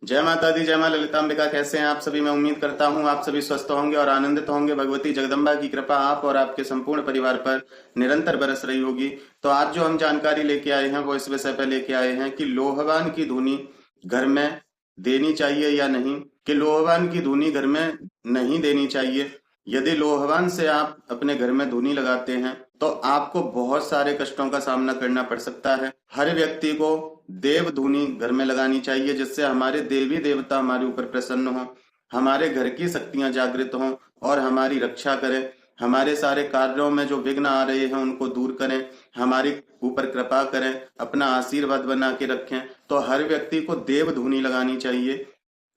जय माता दी, जय मां ललितांबिका। कैसे हैं आप सभी? मैं उम्मीद करता हूं आप सभी स्वस्थ होंगे और आनंदित होंगे। भगवती जगदम्बा की कृपा आप और आपके संपूर्ण परिवार पर निरंतर बरस रही होगी। तो आज जो हम जानकारी लेके आए हैं वो इस विषय पर लेके आए हैं कि लोहवान की धुनी घर में देनी चाहिए या नहीं, कि लोहवान की धुनी घर में नहीं देनी चाहिए। यदि लोहवान से आप अपने घर में धुनी लगाते हैं तो आपको बहुत सारे कष्टों का सामना करना पड़ सकता है। हर व्यक्ति को देव धुनी घर में लगानी चाहिए, जिससे हमारे देवी देवता हमारे ऊपर प्रसन्न हो, हमारे घर की शक्तियां जागृत हों और हमारी रक्षा करें। हमारे सारे कार्यों में जो विघ्न आ रहे हैं उनको दूर करें, हमारी ऊपर कृपा करें, अपना आशीर्वाद बना के रखें। तो हर व्यक्ति को देव धुनी लगानी चाहिए,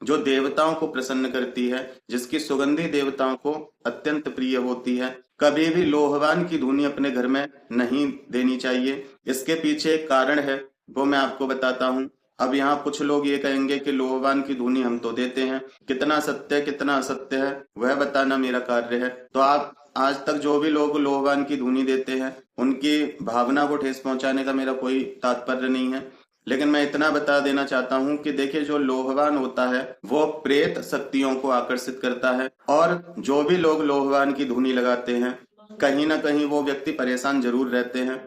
जो देवताओं को प्रसन्न करती है, जिसकी सुगंधी देवताओं को अत्यंत प्रिय होती है। कभी भी लोहवान की धुनी अपने घर में नहीं देनी चाहिए। इसके पीछे एक कारण है, वो मैं आपको बताता हूँ। अब यहाँ कुछ लोग ये कहेंगे कि लोहवान की धुनी हम तो देते हैं, कितना सत्य कितना असत्य है वह बताना मेरा कार्य है। तो आप आज तक जो भी लोग लोहवान की धुनी देते हैं उनकी भावना को ठेस पहुंचाने का मेरा कोई तात्पर्य नहीं है, लेकिन मैं इतना बता देना चाहता हूँ कि देखिए, जो लोहवान होता है वो प्रेत शक्तियों को आकर्षित करता है। और जो भी लोग लोहवान की धुनी लगाते हैं कहीं ना कहीं वो व्यक्ति परेशान जरूर रहते हैं,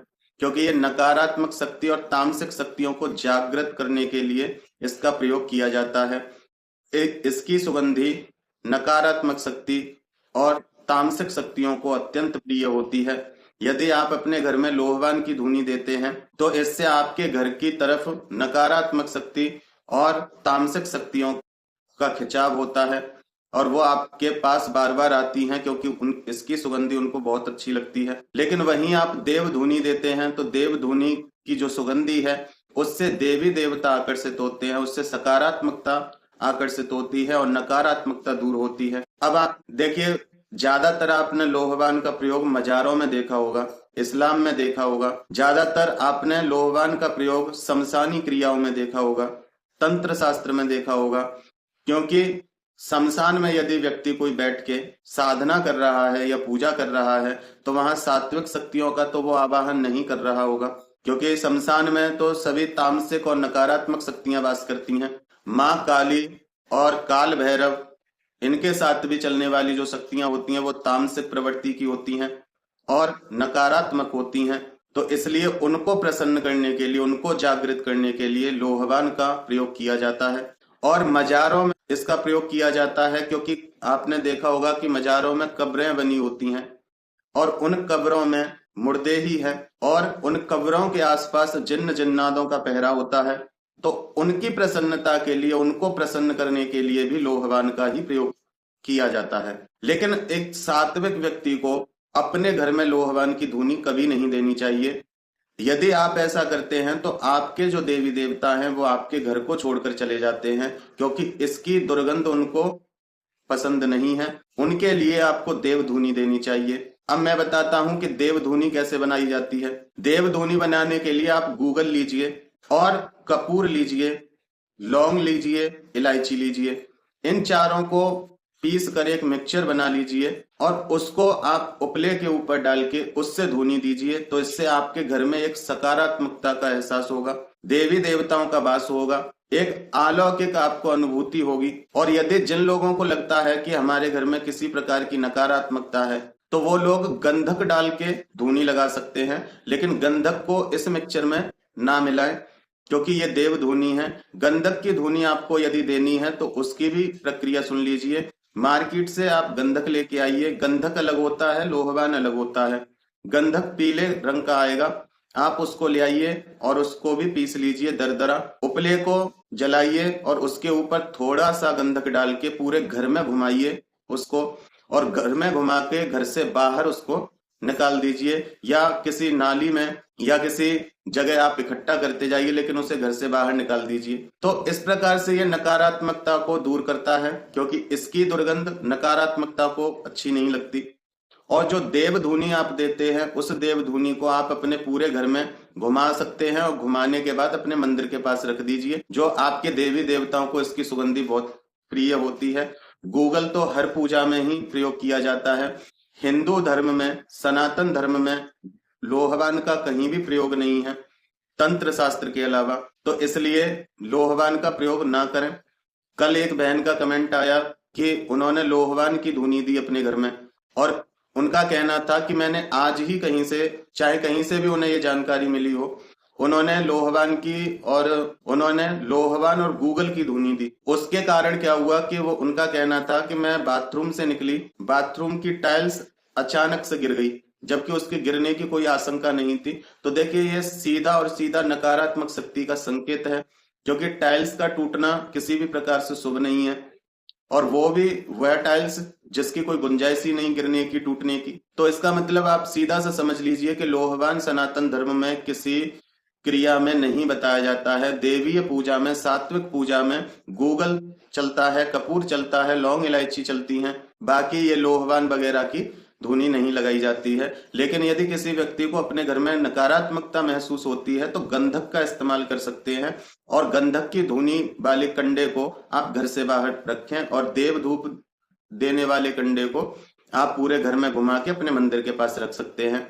क्योंकि ये नकारात्मक शक्ति और तामसिक शक्तियों को जागृत करने के लिए इसका प्रयोग किया जाता है। एक इसकी सुगंधी नकारात्मक शक्ति और तामसिक शक्तियों को अत्यंत प्रिय होती है। यदि आप अपने घर में लोहवान की धुनी देते हैं तो इससे आपके घर की तरफ नकारात्मक शक्ति और तामसिक शक्तियों का खिंचाव होता है और वो आपके पास बार बार आती हैं, क्योंकि इसकी सुगंधी उनको बहुत अच्छी लगती है। लेकिन वहीं आप देव धुनी देते हैं तो देव धुनी की जो सुगंधी है उससे देवी देवता आकर्षित होते हैं, उससे सकारात्मकता आकर्षित होती है और नकारात्मकता दूर होती है। अब आप देखिए, ज्यादातर आपने लोहवान का प्रयोग मजारों में देखा होगा, इस्लाम में देखा होगा। ज्यादातर आपने लोहवान का प्रयोग शमशानी क्रियाओं में देखा होगा, तंत्र शास्त्र में देखा होगा। क्योंकि शमशान में यदि व्यक्ति कोई बैठ के साधना कर रहा है या पूजा कर रहा है तो वहां सात्विक शक्तियों का तो वो आवाहन नहीं कर रहा होगा, क्योंकि शमशान में तो सभी तामसिक और नकारात्मक शक्तियां वास करती हैं। माँ काली और काल भैरव, इनके साथ भी चलने वाली जो शक्तियां होती हैं वो तामसिक प्रवृत्ति की होती हैं और नकारात्मक होती हैं। तो इसलिए उनको प्रसन्न करने के लिए, उनको जागृत करने के लिए लोहवान का प्रयोग किया जाता है। और मजारों में इसका प्रयोग किया जाता है क्योंकि आपने देखा होगा कि मजारों में कब्रें बनी होती हैं और उन कब्रों में मुर्दे ही है और उन कब्रों के आसपास जिन्न जिन्नादों का पहरा होता है। तो उनकी प्रसन्नता के लिए, उनको प्रसन्न करने के लिए भी लोहवान का ही प्रयोग किया जाता है। लेकिन एक सात्विक व्यक्ति को अपने घर में लोहवान की धुनी कभी नहीं देनी चाहिए। यदि आप ऐसा करते हैं तो आपके जो देवी देवता हैं वो आपके घर को छोड़कर चले जाते हैं, क्योंकि इसकी दुर्गंध उनको पसंद नहीं है। उनके लिए आपको देव धुनी देनी चाहिए। अब मैं बताता हूं कि देव धुनी कैसे बनाई जाती है। देव धुनी बनाने के लिए आप गूगल लीजिए और कपूर लीजिए, लौंग लीजिए, इलायची लीजिए। इन चारों को पीस कर एक मिक्सचर बना लीजिए और उसको आप उपले के ऊपर डाल के उससे धुनी दीजिए। तो इससे आपके घर में एक सकारात्मकता का एहसास होगा, देवी देवताओं का वास होगा, एक अलौकिक आपको अनुभूति होगी। और यदि जिन लोगों को लगता है कि हमारे घर में किसी प्रकार की नकारात्मकता है तो वो लोग गंधक डाल के धुनी लगा सकते हैं, लेकिन गंधक को इस मिक्सचर में ना मिलाएं, क्योंकि ये देव धुनी है। गंधक की धुनी आपको यदि देनी है तो उसकी भी प्रक्रिया सुन लीजिए। मार्केट से आप गंधक लेके आइए। गंधक अलग होता है, लोहवान अलग होता है। गंधक पीले रंग का आएगा, आप उसको ले आइए और उसको भी पीस लीजिए दरदरा। उपले को जलाइए और उसके ऊपर थोड़ा सा गंधक डाल के पूरे घर में घुमाइए उसको, और घर में घुमा के घर से बाहर उसको निकाल दीजिए, या किसी नाली में या किसी जगह आप इकट्ठा करते जाइए, लेकिन उसे घर से बाहर निकाल दीजिए। तो इस प्रकार से ये नकारात्मकता को दूर करता है, क्योंकि इसकी दुर्गंध नकारात्मकता को अच्छी नहीं लगती। और जो देव धुनी आप देते हैं उस देव धुनी को आप अपने पूरे घर में घुमा सकते हैं और घुमाने के बाद अपने मंदिर के पास रख दीजिए। जो आपके देवी देवताओं को इसकी सुगंधी बहुत प्रिय होती है। गूगल तो हर पूजा में ही प्रयोग किया जाता है। हिंदू धर्म में, सनातन धर्म में लोहवान का कहीं भी प्रयोग नहीं है तंत्र शास्त्र के अलावा। तो इसलिए लोहवान का प्रयोग ना करें। कल एक बहन का कमेंट आया कि उन्होंने लोहवान की धुनी दी अपने घर में, और उनका कहना था कि मैंने आज ही कहीं से, चाहे कहीं से भी उन्हें ये जानकारी मिली हो, उन्होंने लोहवान की, और उन्होंने लोहवान और गूगल की धुनी दी। उसके कारण क्या हुआ कि वो, उनका कहना था कि मैं बाथरूम से निकली, बाथरूम की टाइल्स अचानक से गिर गई, जबकि उसके गिरने की कोई आशंका नहीं थी। तो देखिए, ये सीधा और सीधा नकारात्मक शक्ति का संकेत है, क्योंकि टाइल्स का टूटना किसी भी प्रकार से शुभ नहीं है, और वो भी वह टाइल्स जिसकी कोई गुंजाइश ही नहीं गिरने की, टूटने की। तो इसका मतलब आप सीधा सा समझ लीजिए कि लोहवान सनातन धर्म में किसी क्रिया में नहीं बताया जाता है। देवीय पूजा में, सात्विक पूजा में गूगल चलता है, कपूर चलता है, लौंग इलायची चलती हैं, बाकी ये लोहवान वगैरह की धुनी नहीं लगाई जाती है। लेकिन यदि किसी व्यक्ति को अपने घर में नकारात्मकता महसूस होती है तो गंधक का इस्तेमाल कर सकते हैं, और गंधक की धुनी वाले कंडे को आप घर से बाहर रखें, और देव धूप देने वाले कंडे को आप पूरे घर में घुमा के अपने मंदिर के पास रख सकते हैं।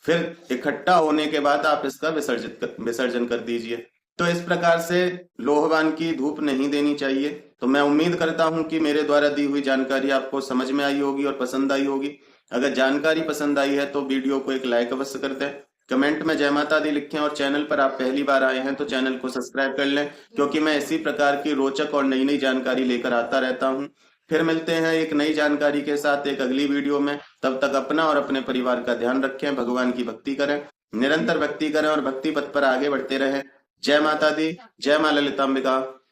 फिर इकट्ठा होने के बाद आप इसका विसर्जन कर दीजिए। तो इस प्रकार से लोहवान की धूप नहीं देनी चाहिए। तो मैं उम्मीद करता हूं कि मेरे द्वारा दी हुई जानकारी आपको समझ में आई होगी और पसंद आई होगी। अगर जानकारी पसंद आई है तो वीडियो को एक लाइक अवश्य कर दें, कमेंट में जय माता दी लिखें, और चैनल पर आप पहली बार आए हैं तो चैनल को सब्सक्राइब कर लें, क्योंकि मैं इसी प्रकार की रोचक और नई नई जानकारी लेकर आता रहता हूं। फिर मिलते हैं एक नई जानकारी के साथ एक अगली वीडियो में। तब तक अपना और अपने परिवार का ध्यान रखें, भगवान की भक्ति करें, निरंतर भक्ति करें और भक्ति पथ पर आगे बढ़ते रहें। जय माता दी, जय मां ललितांबिका।